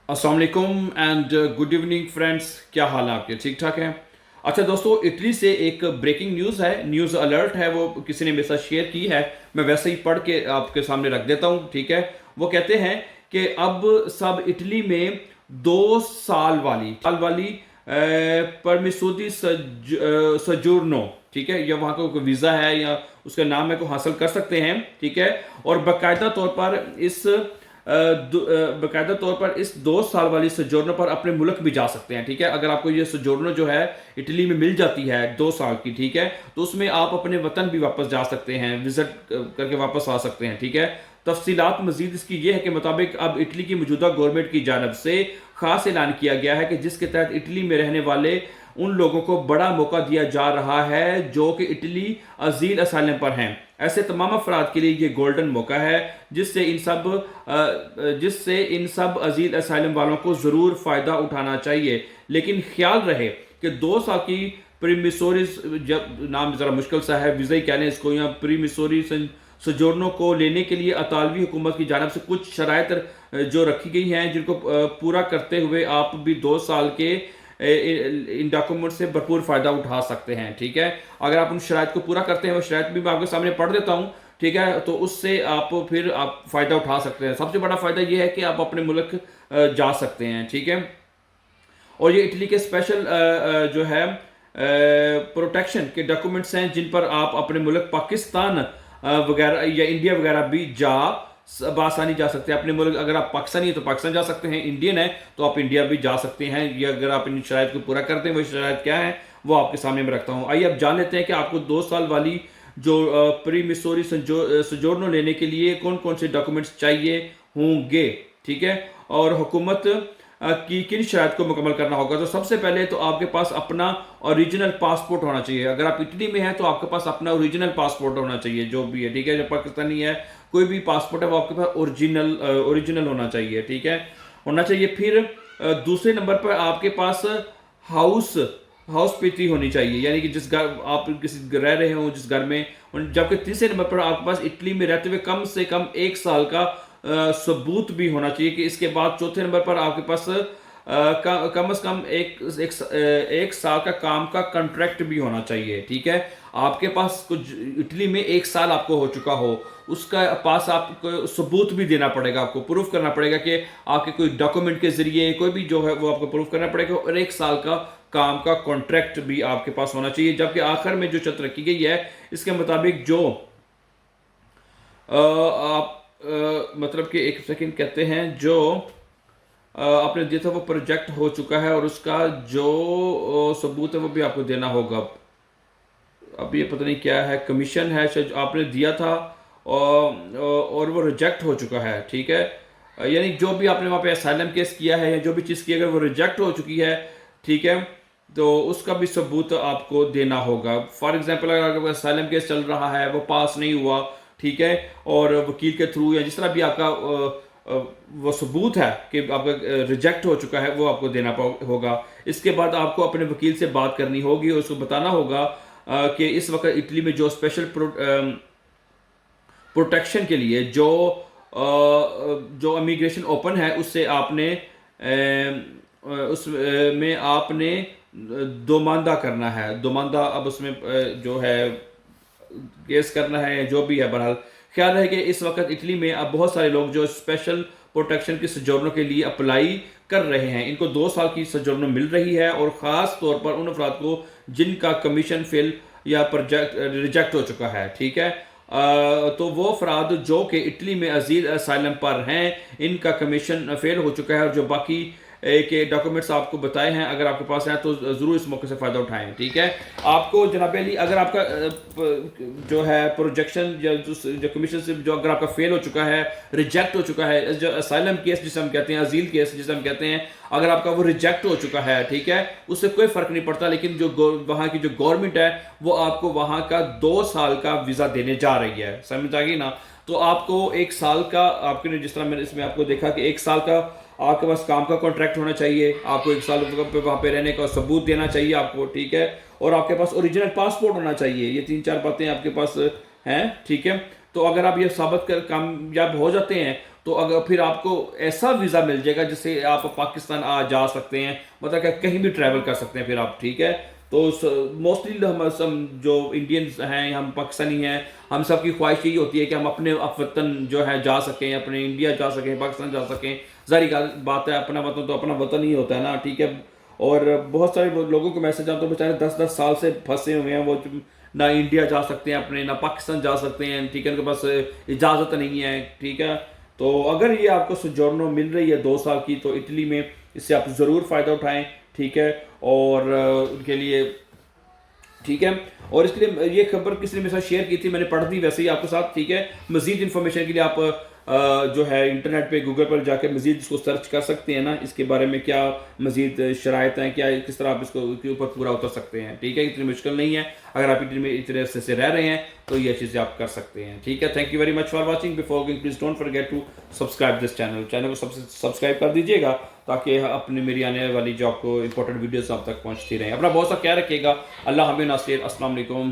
अस्सलाम वालेकुम and good evening friends. क्या हाल है आपके? ठीक ठाक हैं? अच्छा दोस्तों, इटली से एक ब्रेकिंग न्यूज़ है, न्यूज़ अलर्ट है, वो किसी ने मेरे साथ शेयर की है। मैं वैसे ही पढ़ के आपके सामने रख देता हूँ, ठीक है। वो कहते हैं कि अब सब इटली में 2 साल वाली परमिसूदी सजूरनो, ठीक है, या वहाँ का कोई वीज़ा है या उसका नाम है, को हासिल कर सकते हैं, ठीक है। और बाकायदा तौर पर इस 2 साल वाली सोजोर्नो पर अपने मुल्क भी जा सकते हैं, ठीक है। अगर आपको ये सोजोर्नो जो है इटली में मिल जाती है 2 साल की, ठीक है, तो उसमें आप अपने वतन भी वापस जा सकते हैं, विजिट करके वापस आ सकते हैं, ठीक है। तफसीलात मजीद इसकी ये है कि मुताबिक अब इटली की मौजूदा गवर्नमेंट की जानब से खास ऐलान किया गया है कि जिसके तहत इटली में रहने वाले उन लोगों को बड़ा मौका दिया जा रहा है जो कि इटली अजील असाइलम पर हैं। ऐसे तमाम अफराद के लिए ये गोल्डन मौका है जिससे इन सब अजील असाइलम वालों को ज़रूर फ़ायदा उठाना चाहिए। लेकिन ख्याल रहे कि 2 साल की प्रीमिसोरी, जब नाम ज़रा मुश्किल सा है, वीज़ा ही कह लें इसको, या प्रीमिसोरी सोजोर्नो को लेने के लिए अतालवी हुकूमत की जानब से कुछ शराइत जो रखी गई हैं, जिनको पूरा करते हुए आप भी 2 साल के इन डॉक्यूमेंट से भरपूर फ़ायदा उठा सकते हैं, ठीक है। अगर आप उन शराइत को पूरा करते हैं, वो शराइत भी मैं आपके सामने पढ़ देता हूँ, ठीक है, तो उससे आप फ़ायदा उठा सकते हैं। सबसे बड़ा फ़ायदा ये है कि आप अपने मुल्क जा सकते हैं, ठीक है। और ये इटली के स्पेशल जो है प्रोटेक्शन के डॉक्यूमेंट्स हैं जिन पर आप अपने मुल्क पाकिस्तान वगैरह या इंडिया वगैरह भी बआसानी जा सकते हैं। अपने मुल्क, अगर आप पाकिस्तानी है तो पाकिस्तान जा सकते हैं, इंडियन है तो आप इंडिया भी जा सकते हैं। ये अगर आप इन शराइत को पूरा करते हैं, वो शराइत क्या है वो आपके सामने मैं रखता हूँ। आइए अब जान लेते हैं कि आपको 2 साल वाली जो प्री मिसोरी सोजोर्नो लेने के लिए कौन कौन से डॉक्यूमेंट्स चाहिए होंगे, ठीक है, और हुकूमत की किन शराइत को मुकम्मल करना होगा। तो सबसे पहले तो आपके पास अपना ओरिजिनल पासपोर्ट होना चाहिए। अगर आप इटली में हैं तो आपके पास अपना ओरिजिनल पासपोर्ट होना चाहिए, जो भी है, ठीक है। जो पाकिस्तानी है, कोई भी पासपोर्ट है, वो आपके पास ओरिजिनल होना चाहिए, ठीक है, होना चाहिए। फिर दूसरे नंबर पर आपके पास हाउस पीती होनी चाहिए, यानी कि जिस घर आप किसी रह रहे हो, जिस घर में। जबकि तीसरे नंबर पर आपके पास इटली में रहते हुए कम से कम 1 साल का सबूत भी होना चाहिए। कि इसके बाद चौथे नंबर पर आपके पास कम से कम एक साल का काम का कॉन्ट्रैक्ट भी होना चाहिए, ठीक है। आपके पास कुछ इटली में 1 साल आपको हो चुका हो, उसका पास आपको सबूत भी देना पड़ेगा, आपको प्रूफ करना पड़ेगा कि आपके कोई डॉक्यूमेंट के जरिए कोई भी जो है वो आपको प्रूफ करना पड़ेगा। और 1 साल का काम का कॉन्ट्रैक्ट भी आपके पास होना चाहिए। जबकि आखिर में जो शर्त रखी गई है, इसके मुताबिक जो आप मतलब कि एक सेकंड कहते हैं, जो आपने दिया था वो प्रोजेक्ट हो चुका है और उसका जो सबूत है वो भी आपको देना होगा। अब ये पता नहीं क्या है, कमीशन है शायद आपने दिया था और वो रिजेक्ट हो चुका है, ठीक है। यानी जो भी आपने वहाँ पे असाइलम केस किया है या जो भी चीज़ की, अगर वो रिजेक्ट हो चुकी है, ठीक है, तो उसका भी सबूत आपको देना होगा। फॉर एग्जांपल, अगर असाइलम केस चल रहा है, वो पास नहीं हुआ, ठीक है, और वकील के थ्रू या जिस तरह भी आपका वो सबूत है कि आपका रिजेक्ट हो चुका है, वो आपको देना होगा। इसके बाद आपको अपने वकील से बात करनी होगी और उसको बताना होगा कि इस वक्त इटली में जो स्पेशल प्रोटेक्शन के लिए जो इमिग्रेशन ओपन है, उससे आपने उसमें आपने दोमांदा करना है। दोमांदा अब उसमें जो है केस करना है, जो भी है। बहरहाल ख्याल रहे कि इस वक्त इटली में अब बहुत सारे लोग जो स्पेशल प्रोटेक्शन की सोजोर्नो के लिए अप्लाई कर रहे हैं, इनको 2 साल की सोजोर्नो मिल रही है, और ख़ास तौर पर उन अफराद को जिनका कमीशन फेल या प्रोजेक्ट रिजेक्ट हो चुका है, ठीक है। तो वो अफराद जो कि इटली में अजील असाइलम पर हैं, इनका कमीशन फेल हो चुका है, और जो बाकी के डॉक्यूमेंट्स आपको बताए हैं, अगर आपके पास हैं तो ज़रूर इस मौके से फ़ायदा उठाएं, ठीक है। आपको जनाब अली, अगर आपका जो है प्रोजेक्शन या जो कमीशन से जो अगर आपका फेल हो चुका है, रिजेक्ट हो चुका है, जो असाइलम केस जिसे हम कहते हैं, अजील केस जिसे हम कहते हैं, अगर आपका वो रिजेक्ट हो चुका है, ठीक है, उससे कोई फ़र्क नहीं पड़ता। लेकिन जो वहाँ की जो गवर्नमेंट है वो आपको वहाँ का 2 साल का वीज़ा देने जा रही है, समझ आ गई ना। तो आपको 1 साल का, आपके जिस तरह मैंने इसमें आपको देखा कि 1 साल का आपके पास काम का कॉन्ट्रैक्ट होना चाहिए, आपको 1 साल पे वहाँ पे रहने का सबूत देना चाहिए आपको, ठीक है, और आपके पास ओरिजिनल पासपोर्ट होना चाहिए। ये 3-4 बातें आपके पास हैं, ठीक है। तो अगर आप ये साबित कर कामयाब हो जाते हैं تو اگر پھر آپ کو ایسا ویزا مل جائے گا جس سے آپ پاکستان جا سکتے ہیں، مطلب کہ کہیں بھی ٹریول کر سکتے ہیں پھر آپ، ٹھیک ہے. تو موسٹلی ہم جو انڈینز ہیں، ہم پاکستانی ہیں، ہم سب کی خواہش یہی ہوتی ہے کہ ہم اپنے وطن جو ہے جا سکیں، اپنے انڈیا جا سکیں، پاکستان جا سکیں. ظاہری بات ہے، اپنا وطن تو اپنا وطن ہی ہوتا ہے نا، ٹھیک ہے. اور بہت سارے لوگوں کو میسج آتا ہے، بیچارے 10 سال سے پھنسے ہوئے ہیں، وہ نہ انڈیا جا سکتے ہیں اپنے، نہ پاکستان جا سکتے ہیں، ٹھیک ہے، ان کے پاس اجازت نہیں ہے، ٹھیک ہے. تو اگر یہ آپ کو سوجورنو مل رہی ہے 2 سال کی، تو اٹلی میں اس سے آپ ضرور فائدہ اٹھائیں، ٹھیک ہے. اور ان کے لیے ٹھیک ہے. اور اس کے لیے یہ خبر کسی نے میرے ساتھ شیئر کی تھی، میں نے پڑھ دی ویسے ہی آپ کے ساتھ، ٹھیک ہے. مزید انفارمیشن کے لیے آپ جو ہے انٹرنیٹ پہ گوگل پر جا کے مزید اس کو سرچ کر سکتے ہیں نا، اس کے بارے میں کیا مزید شرائط ہیں، کیا کس طرح آپ اس کو کے اوپر پورا اتر سکتے ہیں، ٹھیک ہے. اتنی مشکل نہیں ہے، اگر آپ اٹلی میں اتنے عرصے سے رہ رہے ہیں تو یہ چیزیں آپ کر سکتے ہیں، ٹھیک ہے. Thank you very much for watching. Before going please don't forget to subscribe this channel کو سبسکرائب کر دیجیے گا تاکہ اپنی میری آنے والی جو آپ کو امپورٹنٹ ویڈیوز آپ تک پہنچتی رہیں. اپنا بہت سا خیال رکھیے گا. اللہ حافظ ناصر. السلام علیکم.